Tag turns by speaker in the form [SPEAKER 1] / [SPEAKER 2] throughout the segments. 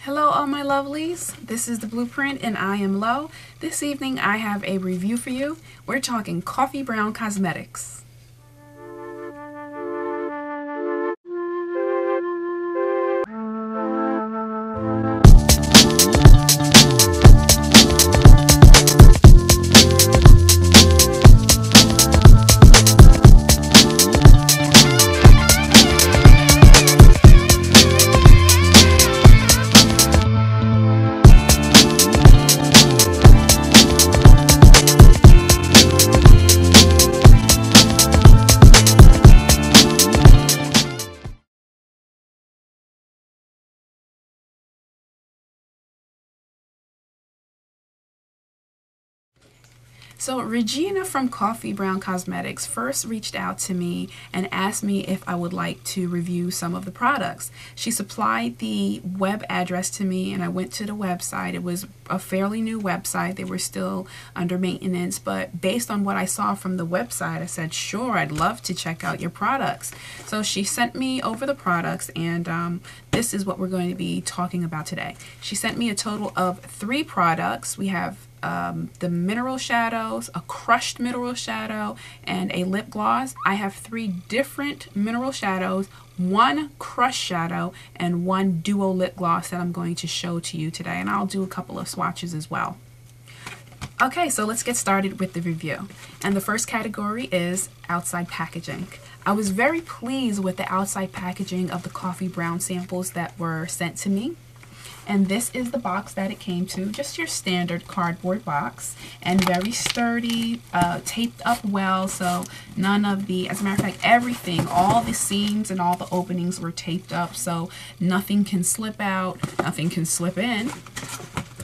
[SPEAKER 1] Hello all my lovelies, this is the Blueprint and I am Lo. This evening I have a review for you. We're talking coffee brown cosmetics. So Regina from Coffee Brown Cosmetics first reached out to me and asked me if I would like to review some of the products. She supplied the web address to me and I went to the website. It was a fairly new website. They were still under maintenance, but based on what I saw from the website, I said, sure, I'd love to check out your products. So she sent me over the products and this is what we're going to be talking about today. She sent me a total of 3 products. We have the mineral shadows, a crushed mineral shadow, and a lip gloss. I have 3 different mineral shadows, 1 crushed shadow, and 1 duo lip gloss that I'm going to show to you today, and I'll do a couple of swatches as well. Okay, so let's get started with the review. And the first category is outside packaging. I was very pleased with the outside packaging of the coffee brown samples that were sent to me. And this is the box that it came to, just your standard cardboard box, and very sturdy, taped up well, so none of the, as a matter of fact, everything, all the seams and all the openings were taped up, so nothing can slip out, nothing can slip in.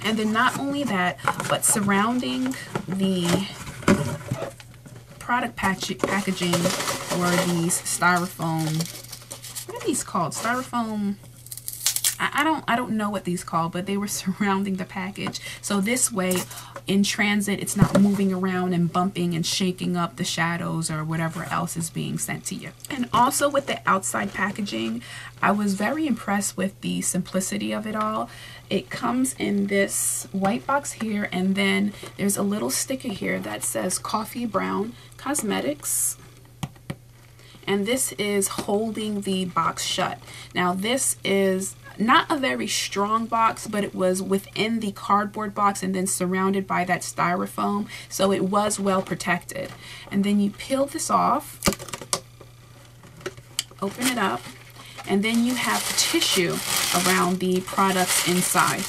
[SPEAKER 1] And then not only that, but surrounding the product packaging were these styrofoam, what are these called? Styrofoam, I don't know what these called, but they were surrounding the package. So this way, in transit, it's not moving around and bumping and shaking up the shadows or whatever else is being sent to you. And also with the outside packaging, I was very impressed with the simplicity of it all. It comes in this white box here, and then there's a little sticker here that says Coffee Brown Cosmetics. And this is holding the box shut. Now this is not a very strong box, but it was within the cardboard box and then surrounded by that styrofoam, so it was well protected. And then you peel this off, open it up, and then you have tissue around the products inside.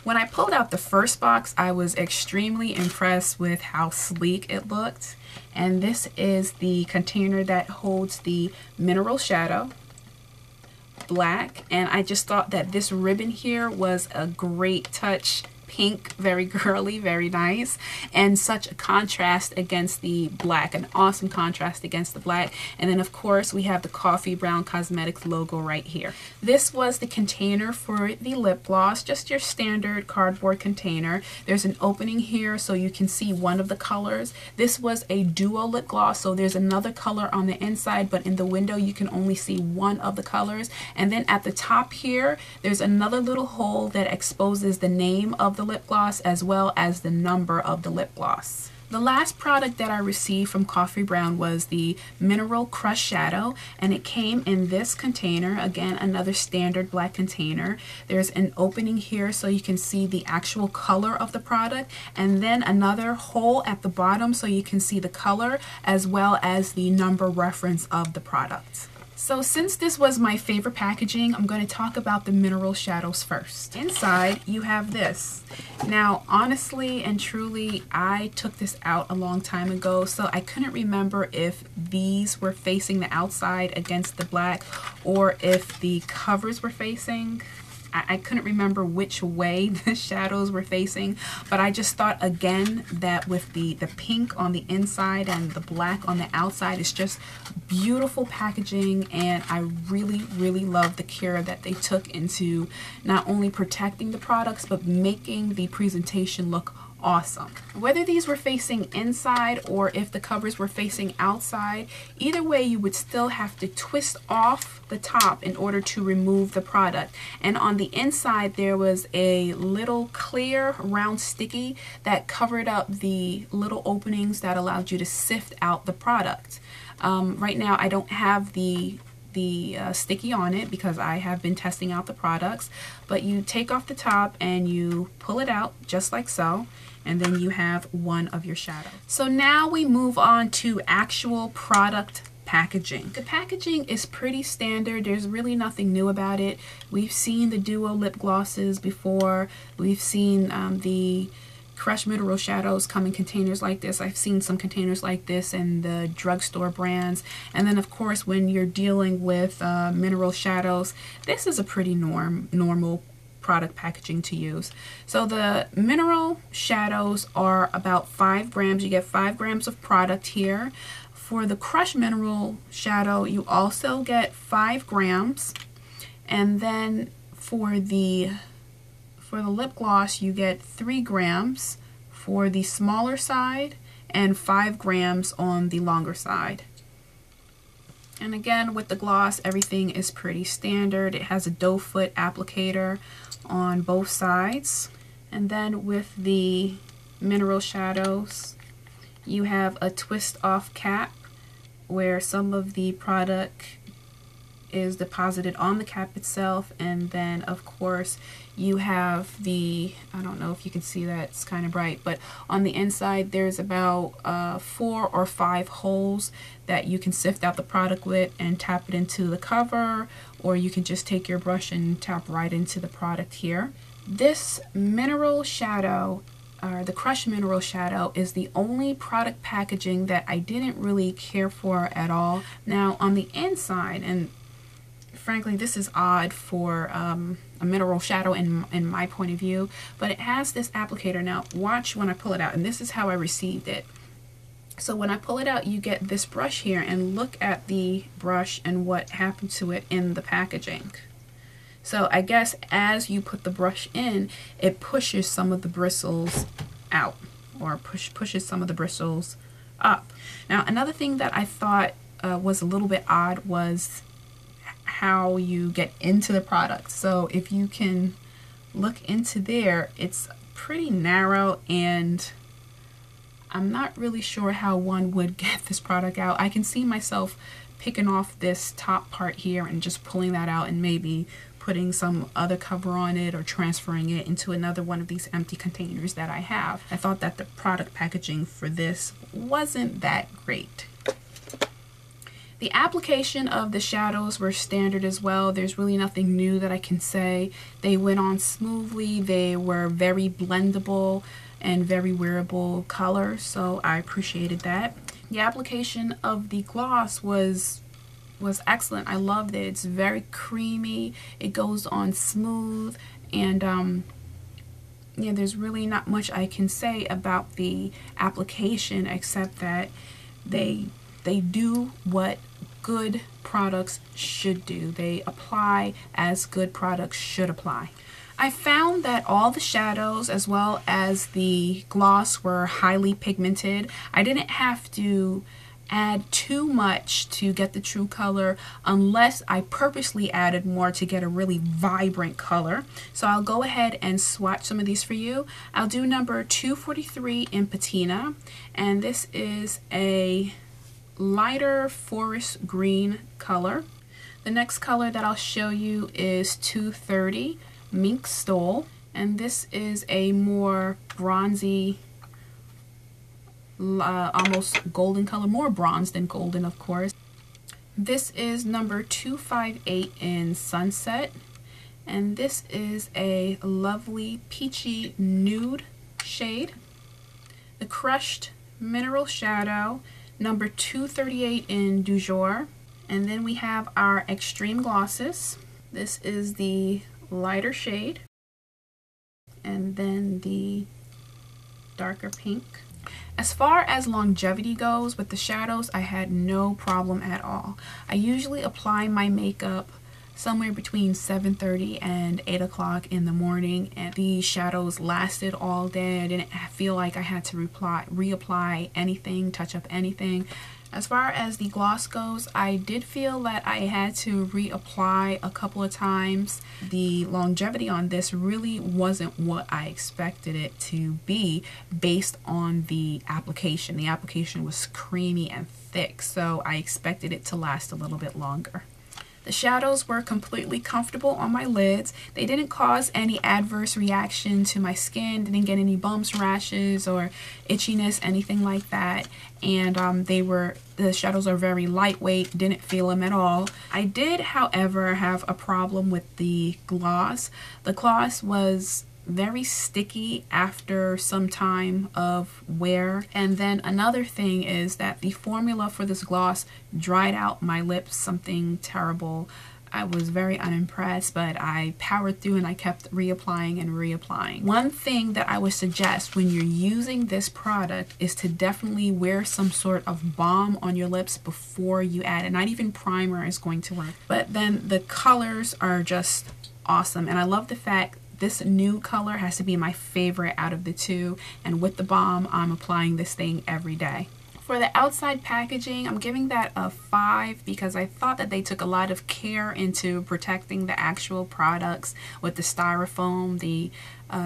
[SPEAKER 1] When I pulled out the first box, I was extremely impressed with how sleek it looked. And this is the container that holds the mineral shadow, black, and I just thought that this ribbon here was a great touch. Pink, very girly, very nice, and such a contrast against the black, an awesome contrast against the black. And then of course we have the Coffee Brown Cosmetics logo right here. This was the container for the lip gloss, just your standard cardboard container. There's an opening here so you can see one of the colors. This was a duo lip gloss, so there's another color on the inside, but in the window you can only see one of the colors. And then at the top here, there's another little hole that exposes the name of the lip gloss as well as the number of the lip gloss. The last product that I received from Coffee Brown was the Mineral Crush Shadow, and it came in this container, again another standard black container. There's an opening here so you can see the actual color of the product, and then another hole at the bottom so you can see the color as well as the number reference of the product. So since this was my favorite packaging, I'm going to talk about the mineral shadows first. Inside, you have this. Now, honestly and truly, I took this out a long time ago, so I couldn't remember if these were facing the outside against the black or if the covers were facing. I couldn't remember which way the shadows were facing, but I just thought again that with the pink on the inside and the black on the outside, it's just beautiful packaging, and I really love the care that they took into not only protecting the products but making the presentation look awesome. Whether these were facing inside or if the covers were facing outside, either way you would still have to twist off the top in order to remove the product. And on the inside there was a little clear round sticky that covered up the little openings that allowed you to sift out the product. Right now I don't have the sticky on it because I have been testing out the products, but you take off the top and you pull it out just like so, and then you have one of your shadows. So now we move on to actual product packaging. The packaging is pretty standard. There's really nothing new about it. We've seen the duo lip glosses before. We've seen the Crushed Mineral Shadows come in containers like this. I've seen some containers like this in the drugstore brands. And then of course when you're dealing with mineral shadows, this is a pretty normal product packaging to use. So the mineral shadows are about 5 grams. You get 5 grams of product here. For the Crushed Mineral Shadow you also get 5 grams. And then for the lip gloss you get 3 grams for the smaller side and 5 grams on the longer side. And again with the gloss everything is pretty standard. It has a doe foot applicator on both sides. And then with the mineral shadows you have a twist off cap where some of the product is deposited on the cap itself, and then of course you have the, I don't know if you can see that, it's kind of bright, but on the inside there's about 4 or 5 holes that you can sift out the product with and tap it into the cover, or you can just take your brush and tap right into the product here. This mineral shadow, the Crushed Mineral Shadow, is the only product packaging that I didn't really care for at all. Now on the inside, and frankly this is odd for a mineral shadow in my point of view, but it has this applicator. Now watch when I pull it out, and this is how I received it. So when I pull it out you get this brush here, and look at the brush and what happened to it in the packaging. So I guess as you put the brush in, it pushes some of the bristles out, or pushes some of the bristles up. Now another thing that I thought was a little bit odd was how you get into the product. So if you can look into there, it's pretty narrow, and I'm not really sure how one would get this product out. I can see myself picking off this top part here and just pulling that out and maybe putting some other cover on it or transferring it into another one of these empty containers that I have. I thought that the product packaging for this wasn't that great. The application of the shadows were standard as well. There's really nothing new that I can say. They went on smoothly. They were very blendable and very wearable colors, so I appreciated that. The application of the gloss was excellent. I loved it. It's very creamy. It goes on smooth, and yeah, there's really not much I can say about the application except that they do what good products should do. They apply as good products should apply. I found that all the shadows as well as the gloss were highly pigmented. I didn't have to add too much to get the true color unless I purposely added more to get a really vibrant color. So I'll go ahead and swatch some of these for you. I'll do number 243 in Patina, and this is a lighter forest green color. The next color that I'll show you is 230 Mink Stole, and this is a more bronzy, almost golden color, more bronze than golden of course. This is number 258 in Sunset, and this is a lovely peachy nude shade. The Crushed Mineral Shadow, number 238 in Du Jour. And then we have our extreme glosses. This is the lighter shade, and then the darker pink. As far as longevity goes with the shadows, I had no problem at all. I usually apply my makeup somewhere between 7:30 and 8 o'clock in the morning, and the shadows lasted all day. I didn't feel like I had to reapply anything, touch up anything. As far as the gloss goes, I did feel that I had to reapply a couple of times. The longevity on this really wasn't what I expected it to be based on the application. The application was creamy and thick, so I expected it to last a little bit longer. The shadows were completely comfortable on my lids. They didn't cause any adverse reaction to my skin, didn't get any bumps, rashes, or itchiness, anything like that. And the shadows are very lightweight, didn't feel them at all. I did, however, have a problem with the gloss. The gloss was very sticky after some time of wear. And then another thing is that the formula for this gloss dried out my lips, something terrible. I was very unimpressed, but I powered through and I kept reapplying and reapplying. One thing that I would suggest when you're using this product is to definitely wear some sort of balm on your lips before you add it. Not even primer is going to work. But then the colors are just awesome, and I love the fact this nude color has to be my favorite out of the two, and with the balm, I'm applying this thing every day. For the outside packaging, I'm giving that a 5 because I thought that they took a lot of care into protecting the actual products with the styrofoam, the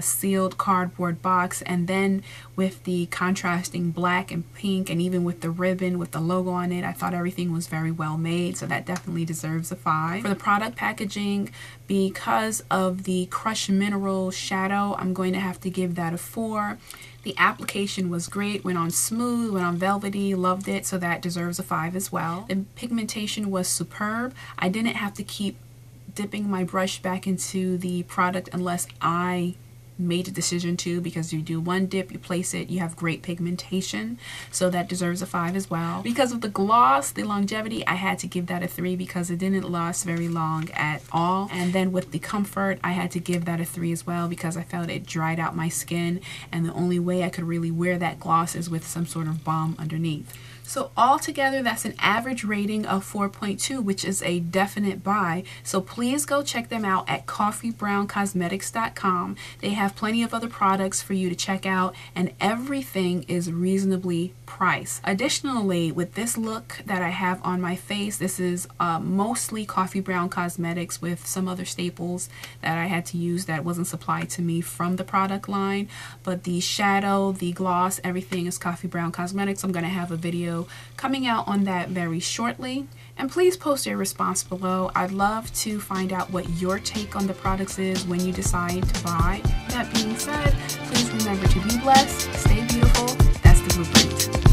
[SPEAKER 1] sealed cardboard box, and then with the contrasting black and pink, and even with the ribbon with the logo on it. I thought everything was very well made, so that definitely deserves a 5. For the product packaging, because of the crushed mineral shadow, I'm going to have to give that a 4. The application was great, went on smooth, went on velvety, loved it, so that deserves a 5 as well. The pigmentation was superb. I didn't have to keep dipping my brush back into the product unless I made a decision to, because you do one dip, you place it, you have great pigmentation, so that deserves a 5 as well. Because of the gloss, the longevity, I had to give that a 3 because it didn't last very long at all. And then with the comfort, I had to give that a 3 as well because I felt it dried out my skin, and the only way I could really wear that gloss is with some sort of balm underneath. So altogether, that's an average rating of 4.2, which is a definite buy. So please go check them out at coffeebrowncosmetics.com. They have plenty of other products for you to check out, and everything is reasonably priced. Additionally, with this look that I have on my face, this is mostly Coffee Brown Cosmetics with some other staples that I had to use that wasn't supplied to me from the product line. But the shadow, the gloss, everything is Coffee Brown Cosmetics. I'm going to have a video coming out on that very shortly, and please post your response below. I'd love to find out what your take on the products is when you decide to buy. That being said, please remember to be blessed, stay beautiful. That's the blueprint.